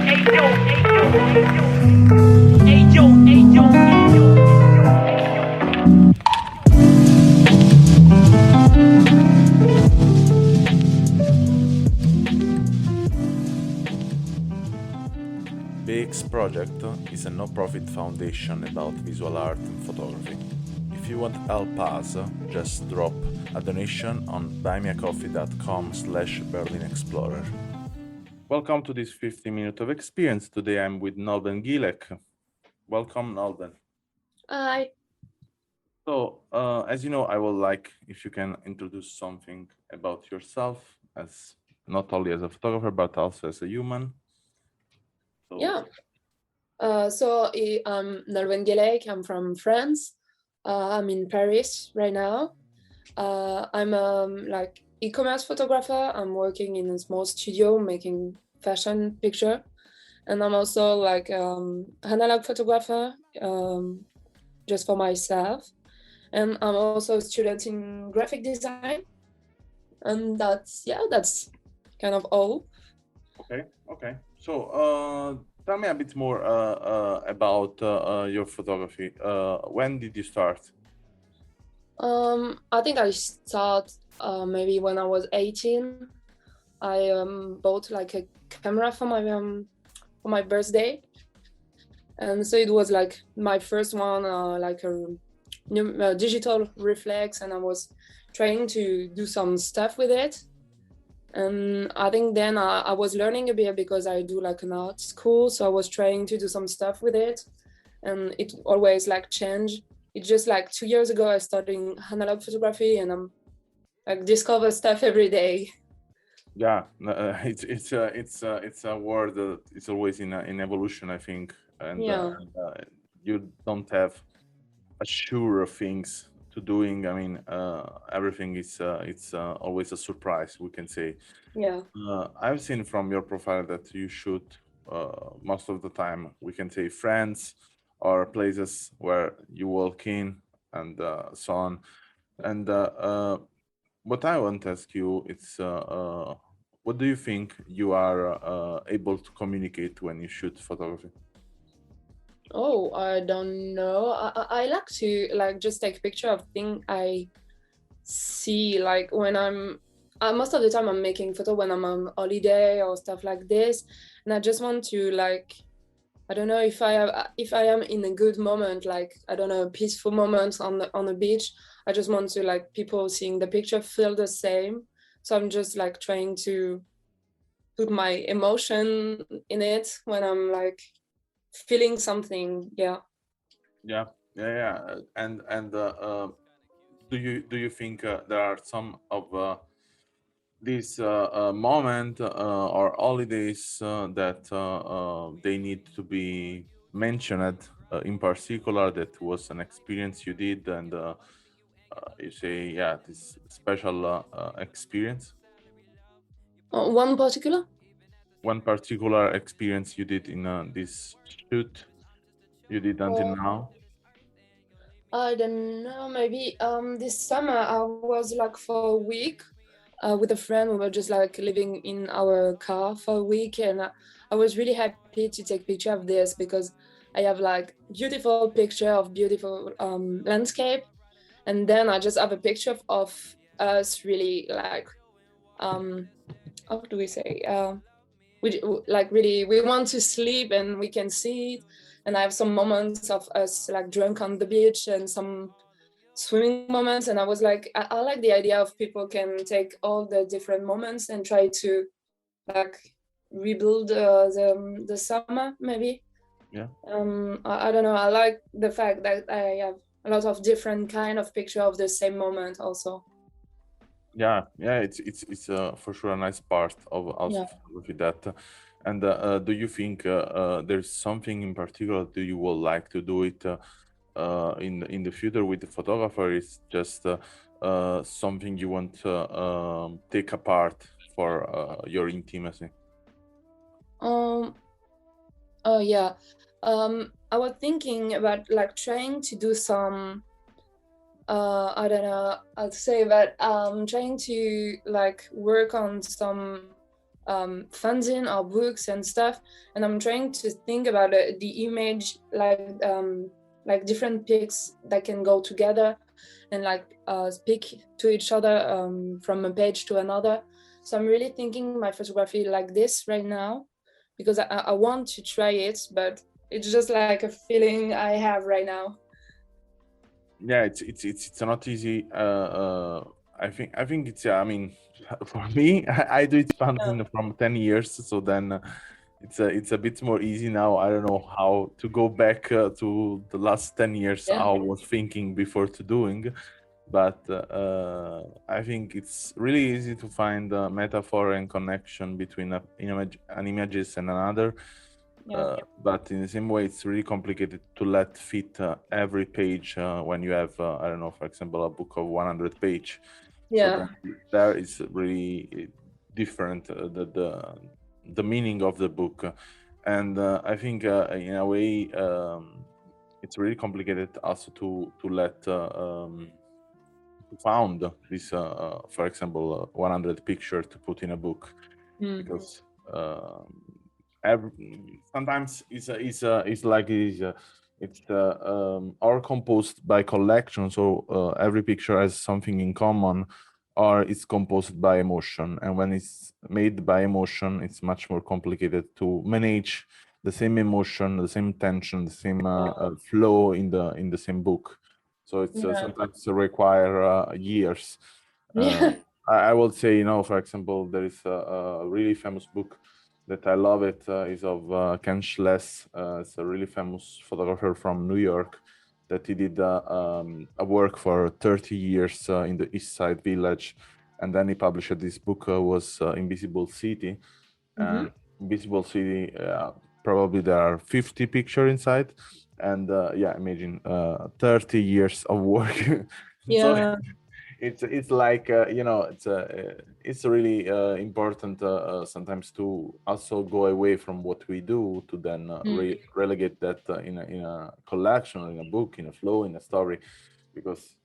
BEEX project is a no-profit foundation about visual art and photography. If you want to help us, just drop a donation on buymeacoffee.com/BerlinExplorer. Welcome to this 50 minutes of experience. Today I'm with Nolwenn Guellec. Welcome, Nolwenn. Hi. So, as you know, I would like if you can introduce something about yourself, as not only as a photographer but also as a human. So, yeah. I'm Nolwenn Guellec. I'm from France. I'm in Paris right now. I'm like e-commerce photographer. I'm working in a small studio making fashion picture, and I'm also like analog photographer, just for myself. And I'm also a student in graphic design. And that's kind of all. Okay. So, tell me a bit more about your photography. When did you start? I think I started maybe when I was 18. I bought like a camera for my birthday, and so it was like my first one, like a new digital reflex, and I was trying to do some stuff with it. And I think then I was learning a bit because I do like an art school, so I was trying to do some stuff with it, and it always like changed. It's just like 2 years ago I started analog photography, and I'm like discover stuff every day. Yeah, it's a word that it's always in evolution, I think, and you don't have a sure of things to doing. I mean, everything is it's always a surprise, we can say. Yeah. I've seen from your profile that you shoot most of the time, we can say, friends or places where you walk in and so on. And what I want to ask you is, what do you think you are able to communicate when you shoot photography? Oh, I don't know. I like to like just take picture of things I see, like when I'm most of the time I'm making photo when I'm on holiday or stuff like this, and I just want to like, I don't know, if I am in a good moment, like I don't know, a peaceful moment on the beach, I just want to like people seeing the picture feel the same. So I'm just like trying to put my emotion in it when I'm like feeling something. Yeah. And do you think there are some of these moment or holidays that they need to be mentioned in particular, that was an experience you did, and you say, yeah, this special experience? One particular? One particular experience you did in this shoot you did until now? I don't know, maybe this summer I was like for a week with a friend. We were just like living in our car for a week, and I was really happy to take picture of this because I have like beautiful picture of beautiful landscape, and then I just have a picture of us really like how do we say we like really we want to sleep and we can see it, and I have some moments of us like drunk on the beach and some swimming moments, and I was like I like the idea of people can take all the different moments and try to like rebuild the summer maybe. I don't know, I like the fact that I have a lot of different kind of picture of the same moment also. It's for sure a nice part of also photography, that. And do you think there's something in particular do you would like to do it in the future with the photographer? Is just something you want to take apart for your intimacy? I was thinking about like trying to do some I don't know, I'd say that trying to like work on some fanzine or books and stuff, and I'm trying to think about the image, like different pics that can go together and like speak to each other from a page to another. So I'm really thinking my photography like this right now, because I want to try it, but it's just like a feeling I have right now. Yeah, it's not easy. I think it's, I mean, for me, I do it fanzine from 10 years, so then it's a bit more easy now. I don't know how to go back to the last 10 years, how I was thinking before to doing, but I think it's really easy to find a metaphor and connection between an images and another. But in the same way, it's really complicated to let fit every page when you have, I don't know, for example, a book of 100 page. So then there is really different the meaning of the book, and I think in a way it's really complicated also to let found this, for example, 100 picture to put in a book, because sometimes it's like it's or composed by collection, so every picture has something in common, or it's composed by emotion, and when it's made by emotion, it's much more complicated to manage the same emotion, the same tension, the same flow in the same book. So it's sometimes require years. I will say, for example, there is a really famous book that I love. It is of Ken Schless. It's a really famous photographer from New York that he did a work for 30 years in the East Side Village, and then he published this book was Invisible City. And Invisible City, probably there are 50 pictures inside, and imagine 30 years of work. So it's like it's really important sometimes to also go away from what we do to then relegate that in a collection, in a book, in a flow, in a story, because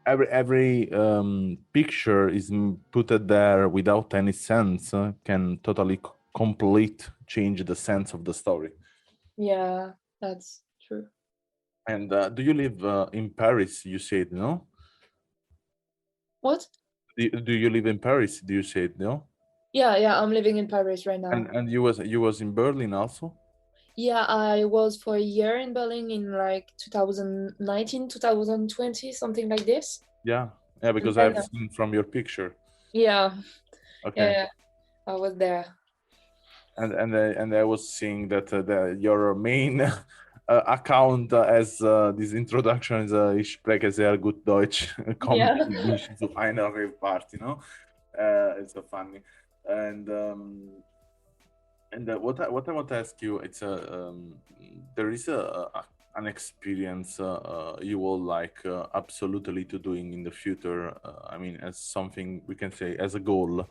every picture is put there without any sense can totally complete change the sense of the story. Yeah, that's true. And do you live in Paris? You said no. What? Do you live in Paris? Do you say no? Yeah, I'm living in Paris right now. And you was in Berlin also? Yeah, I was for a year in Berlin in like 2019, 2020, something like this. Yeah, because Then, I've seen from your picture. yeah, Okay. yeah, I was there. And I was seeing that your main account as this introduction is ich spreche sehr gut Deutsch, kommt nicht zu einer Rave-Party, it's so funny. And what I want to ask you, it's there is an experience you will like absolutely to doing in the future. I mean, as something we can say as a goal.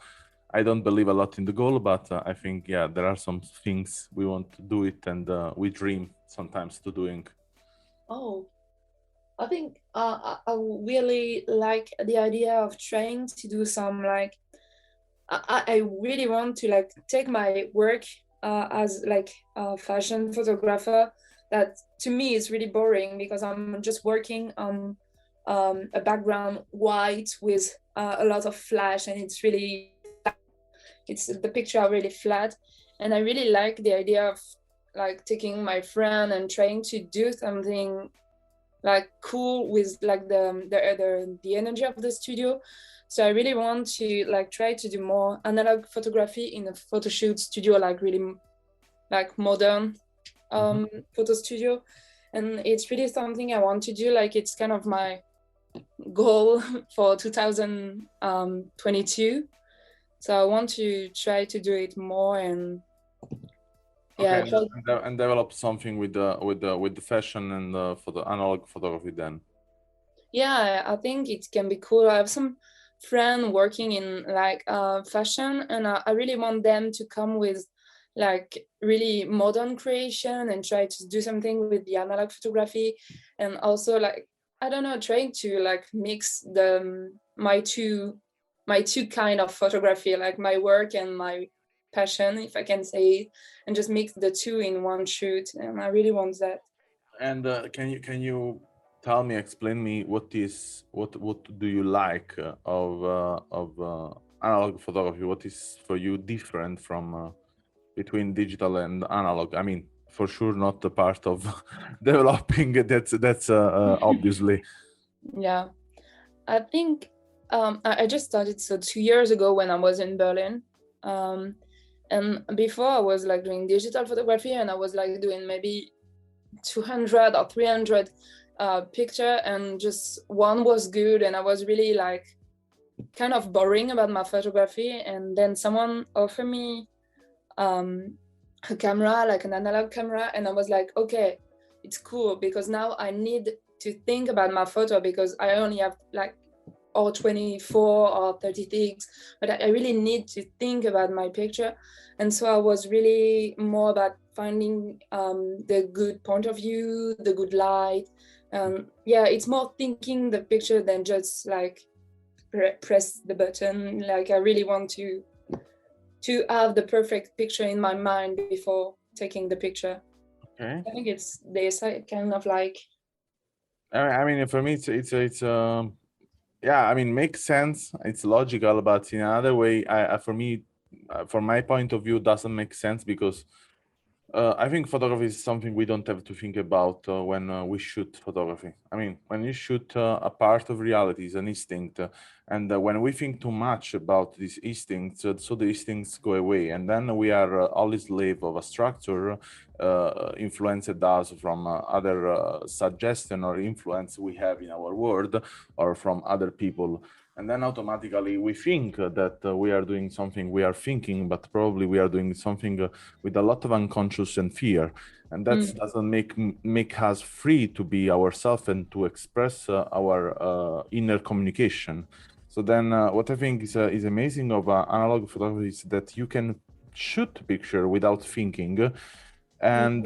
I don't believe a lot in the goal, but I think there are some things we want to do it, and we dream sometimes to doing. Oh, I think I really like the idea of trying to do some like I really want to like take my work as like a fashion photographer that to me is really boring because I'm just working on a background white with a lot of flash, and it's really the picture are really flat, and I really like the idea of like taking my friend and trying to do something like cool with like the energy of the studio. So I really want to like try to do more analog photography in a photo shoot studio, like really like modern photo studio, and it's really something I want to do. Like it's kind of my goal for 2022. So I want to try to do it more and and develop something with the fashion and for the analog photography then. Yeah, I think it can be cool. I have some friend working in like fashion, and I really want them to come with like really modern creation and try to do something with the analog photography, and also like I don't know, trying to like mix my two my two kind of photography, like my work and my passion, if I can say it, and just mix the two in one shoot. And I really want that. And can you tell me, explain me what do you like of analog photography? What is for you different from between digital and analog? I mean, for sure, not the part of developing. That's obviously. Yeah, I think I just started so 2 years ago when I was in Berlin. And before I was like doing digital photography, and I was like doing maybe 200 or 300 picture, and just one was good, and I was really like kind of boring about my photography. And then someone offered me a camera, like an analog camera, and I was like, okay, it's cool, because now I need to think about my photo, because I only have like or 24 or 30 things, but I really need to think about my picture. And so I was really more about finding the good point of view, the good light. Yeah, it's more thinking the picture than just like press the button. Like I really want to have the perfect picture in my mind before taking the picture. Okay. I think it's this kind of like. I mean, for me, it's yeah. I mean, makes sense. It's logical, but in another way, for me, from my point of view, doesn't make sense because I think photography is something we don't have to think about when we shoot photography. I mean, when you shoot, a part of reality is an instinct, and when we think too much about these instincts, so the instincts go away, and then we are only slave of a structure influenced us from other suggestion or influence we have in our world or from other people. And then automatically we think that we are doing something we are thinking, but probably we are doing something with a lot of unconscious and fear, and that doesn't make us free to be ourselves and to express our inner communication. So then what I think is amazing of analog photography is that you can shoot picture without thinking, and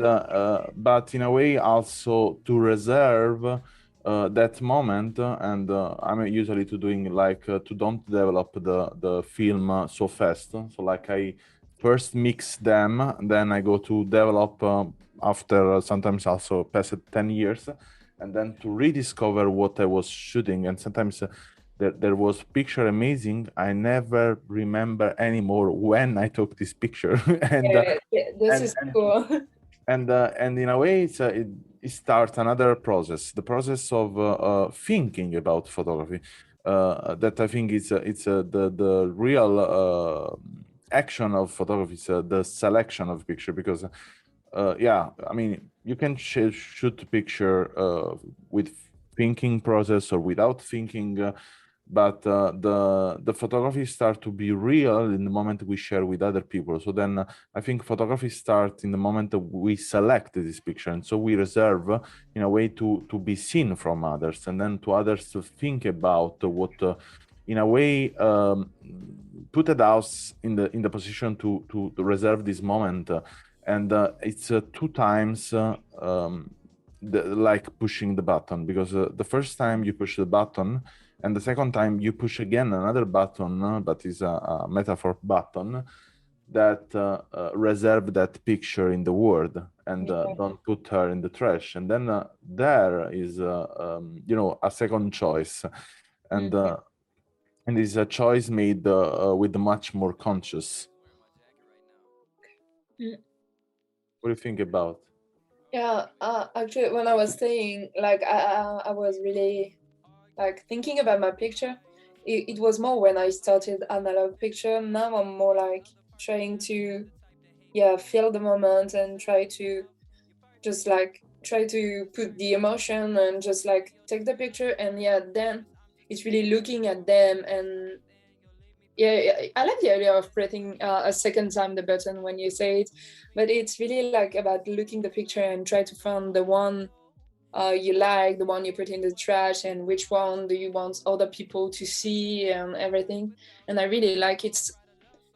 but in a way also to reserve that moment, and I'm usually to doing like to don't develop the film so fast. So like I first mix them, then I go to develop after sometimes also past 10 years, and then to rediscover what I was shooting. And sometimes there was picture amazing. I never remember anymore when I took this picture. and This and is cool. and in a way it starts another process, the process of thinking about photography, that I think it's the real action of photography is the selection of picture, because yeah, I mean, you can shoot a picture with thinking process or without thinking, but the photography start to be real in the moment we share with other people. So then I think photography starts in the moment that we select this picture, and so we reserve in a way to be seen from others, and then to others to think about what in a way put us in the position to reserve this moment. And it's 2 times like pushing the button, because the first time you push the button, and the second time you push again another button, but is a metaphor button that reserve that picture in the world, and don't put her in the trash. And then there is a second choice, and and is a choice made with much more conscious. What do you think about? Yeah, actually, when I was saying, like, I was really like thinking about my picture. It was more when I started analog picture. Now I'm more like trying to, yeah, feel the moment and try to just like try to put the emotion and just like take the picture. And yeah, then it's really looking at them. And yeah, I like the idea of pressing a second time the button when you say it, but it's really like about looking the picture and try to find the one you like, the one you put in the trash, and which one do you want other people to see and everything. And I really like it's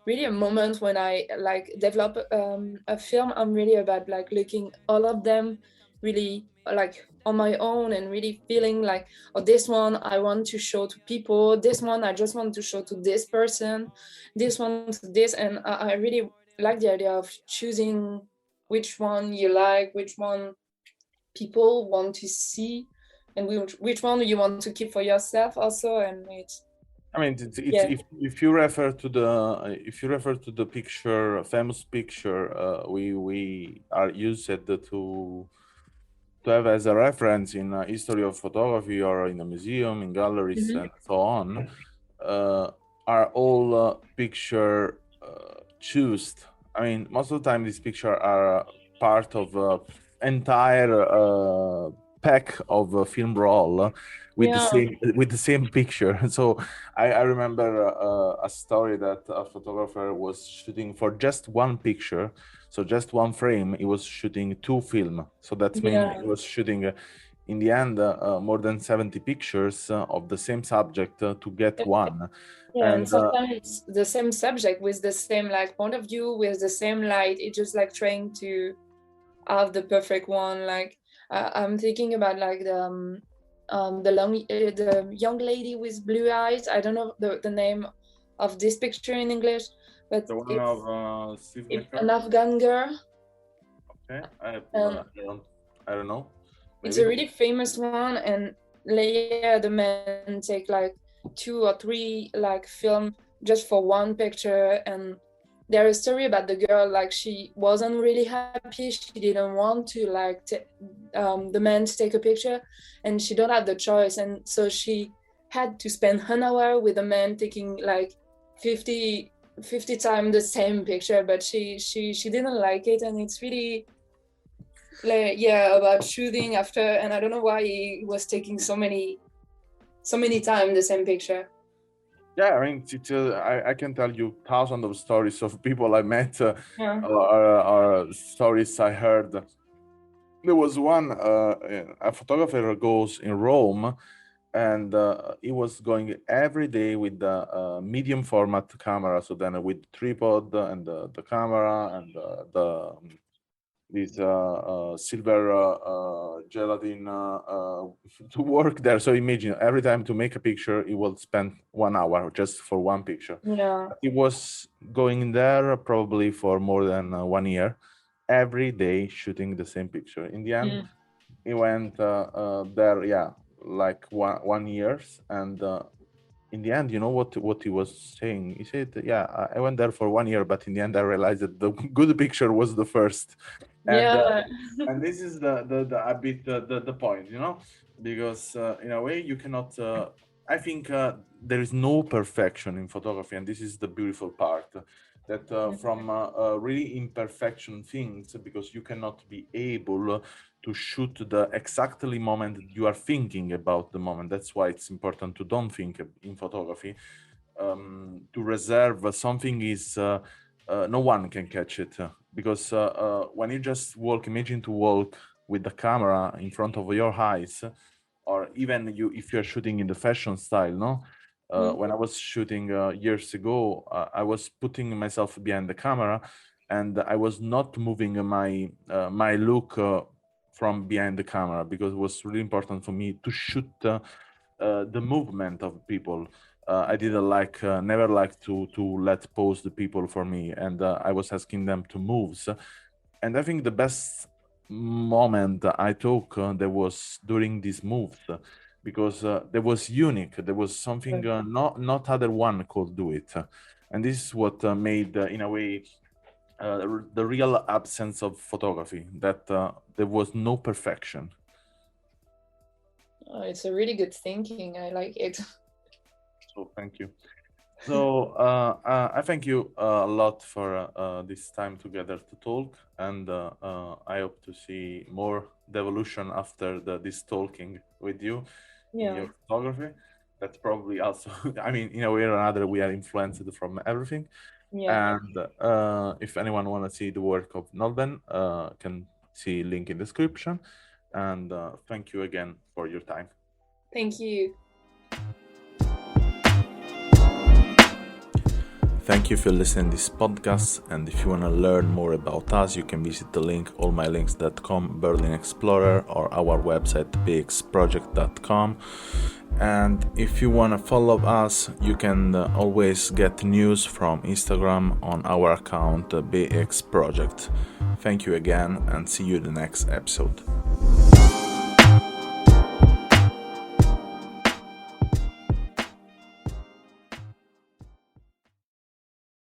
really a moment when I like develop a film. I'm really about like looking all of them really like on my own and really feeling like, oh, this one I want to show to people, this one I just want to show to this person, this one to this. And I really like the idea of choosing which one you like, which one people want to see, and which one you want to keep for yourself also. And it's I mean, it's yeah. if you refer to the picture, famous picture, we are used to have as a reference in history of photography or in a museum, in galleries, Mhm. and so on, uh, are all picture chosen. I mean, most of the time these pictures are part of entire pack of film roll with Yeah, the same picture. So I remember a story that a photographer was shooting for just one picture, so just one frame. He was shooting two film, so that means yeah, he was shooting in the end more than 70 pictures of the same subject to get one. yeah. And And sometimes it's the same subject with the same like point of view, with the same light. It's just like trying to have the perfect one. Like I'm thinking about like the young lady with blue eyes. I don't know the name of this picture in English, but the one of Steve it's McCurry. an Afghan girl. Okay, And I don't know. it's Maybe. a really famous one. And yeah, the men take like 2 or 3 like film just for one picture. And there's a story about the girl, like she wasn't really happy, she didn't want to like the man to take a picture, and she don't have the choice. And so she had to spend an hour with a man taking like 50 times the same picture, but she didn't like it. And it's really like, yeah, about shooting after. And I don't know why he was taking so many times the same picture. Yeah, I mean, I can tell you thousands of stories of people I met, Yeah. or stories I heard. There was one, a photographer goes in Rome, and he was going every day with the medium format camera, so then with tripod and the camera and this silver gelatin to work there. So imagine every time to make a picture, he will spend 1 hour just for one picture. Yeah. He was going there probably for more than 1 year, every day shooting the same picture. In the end, he went there, yeah, like one years, and in the end, you know what he was saying? He said, "Yeah, I went there for 1 year, but in the end, I realized that the good picture was the first." And Yeah. and this is the a bit the point, you know, because in a way you cannot. I think there is no perfection in photography, and this is the beautiful part. That from really imperfection things, because you cannot be able to shoot the exactly moment that you are thinking about the moment. That's why it's important to don't think in photography. To reserve something is no one can catch it because when you just walk, imagine to walk with the camera in front of your eyes, or even you if you're shooting in the fashion style, no. When I was shooting years ago, I was putting myself behind the camera, and I was not moving my look from behind the camera, because it was really important for me to shoot the movement of people. I didn't like, never like to let pose the people for me, and I was asking them to move. And I think the best moment I took there was during these moves, because there was unique. There was something not other one could do it, and this is what made in a way the real absence of photography. That there was no perfection. Oh, it's a really good thinking. I like it. So thank you. So I thank you a lot for this time together to talk, and I hope to see more devolution after this talking with you in Yeah. your photography. That's probably also, I mean, in a way or another, we are influenced from everything. Yeah. And if anyone want to see the work of Nolwenn, can see link in description. And thank you again for your time. Thank you. Thank you for listening to this podcast, and if you want to learn more about us, you can visit the link allmylinks.com, Berlin Explorer, or our website bexproject.com. And if you want to follow us, you can always get news from Instagram on our account BEEX Project. Thank you again, and see you in the next episode.